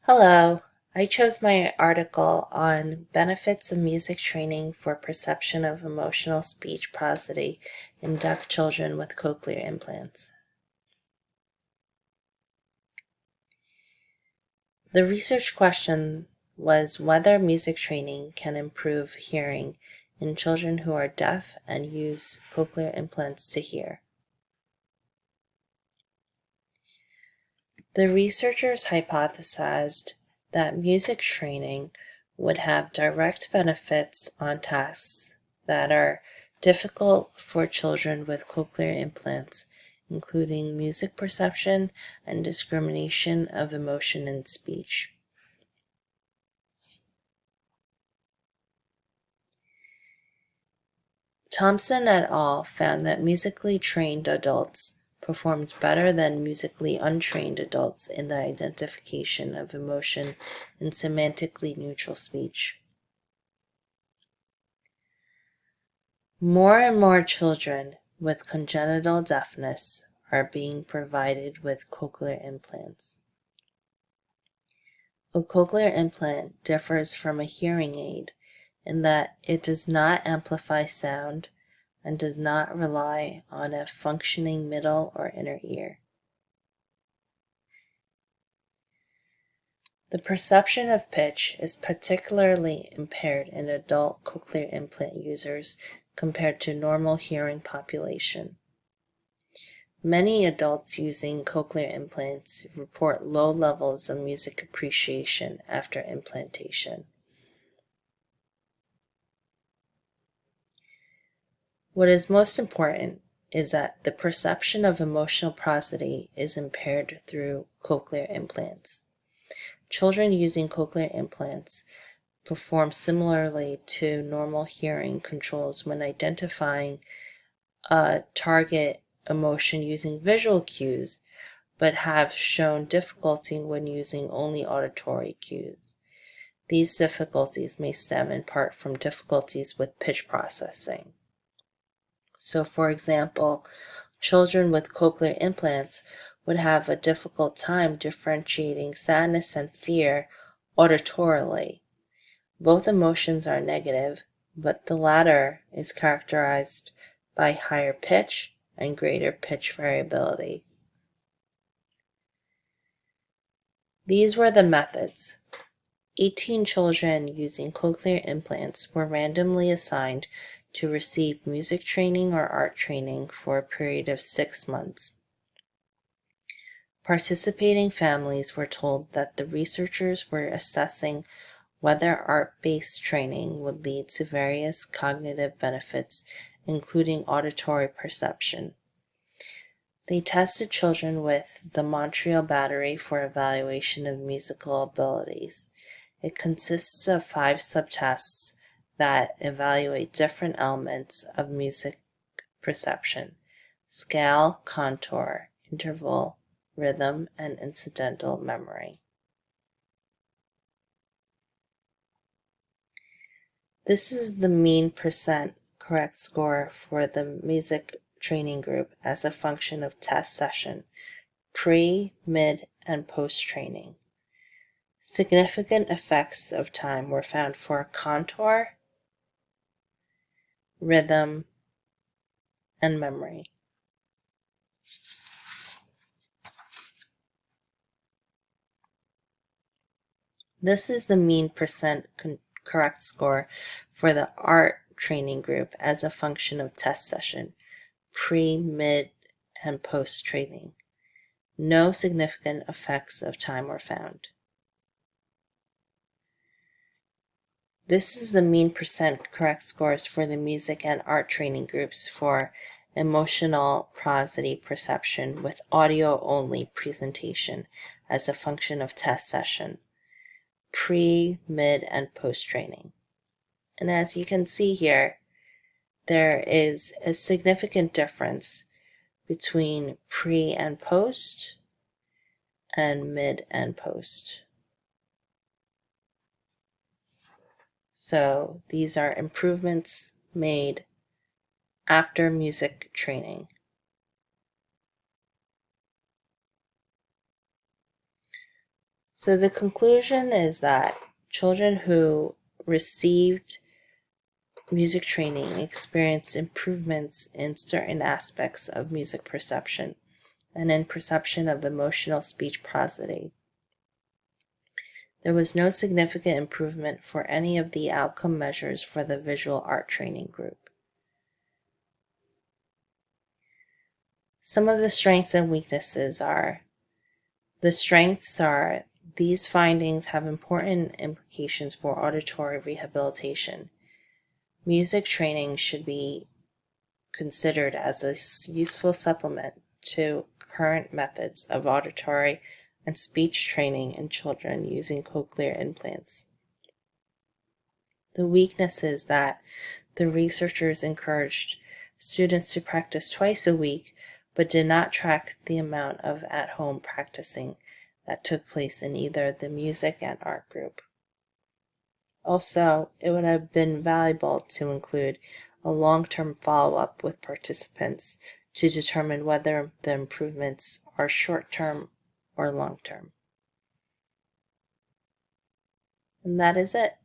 Hello, I chose my article on benefits of music training for perception of emotional speech prosody in deaf children with cochlear implants. The research question was whether music training can improve hearing in children who are deaf and use cochlear implants to hear. The researchers hypothesized that music training would have direct benefits on tasks that are difficult for children with cochlear implants, including music perception and discrimination of emotion in speech. Thompson et al. Found that musically trained adults performed better than musically untrained adults in the identification of emotion in semantically neutral speech. More and more children with congenital deafness are being provided with cochlear implants. A cochlear implant differs from a hearing aid in that it does not amplify sound and does not rely on a functioning middle or inner ear. The perception of pitch is particularly impaired in adult cochlear implant users compared to normal hearing population. Many adults using cochlear implants report low levels of music appreciation after implantation. What is most important is that the perception of emotional prosody is impaired through cochlear implants. Children using cochlear implants perform similarly to normal hearing controls when identifying a target emotion using visual cues, but have shown difficulty when using only auditory cues. These difficulties may stem in part from difficulties with pitch processing. So, for example, children with cochlear implants would have a difficult time differentiating sadness and fear auditorily. Both emotions are negative, but the latter is characterized by higher pitch and greater pitch variability. These were the methods. 18 children using cochlear implants were randomly assigned to receive music training or art training for a period of 6 months. Participating families were told that the researchers were assessing whether art-based training would lead to various cognitive benefits, including auditory perception. They tested children with the Montreal Battery for evaluation of musical abilities. It consists of 5 subtests that evaluate different elements of music perception: scale, contour, interval, rhythm, and incidental memory. This is the mean percent correct score for the music training group as a function of test session, pre, mid, and post-training. Significant effects of time were found for contour, rhythm, and memory. This is the mean percent correct score for the art training group as a function of test session, pre, mid, and post-training. No significant effects of time were found. This is the mean percent correct scores for the music and art training groups for emotional prosody perception with audio-only presentation as a function of test session, pre, mid, and post-training. And as you can see here, there is a significant difference between pre and post and mid and post. So these are improvements made after music training. So the conclusion is that children who received music training experienced improvements in certain aspects of music perception and in perception of emotional speech prosody. There was no significant improvement for any of the outcome measures for the visual art training group. Some of the strengths and weaknesses are: the strengths are these findings have important implications for auditory rehabilitation. Music training should be considered as a useful supplement to current methods of auditory and speech training in children using cochlear implants. The weakness is that the researchers encouraged students to practice twice a week, but did not track the amount of at-home practicing that took place in either the music and art group. Also, it would have been valuable to include a long-term follow-up with participants to determine whether the improvements are short-term or long-term. And that is it.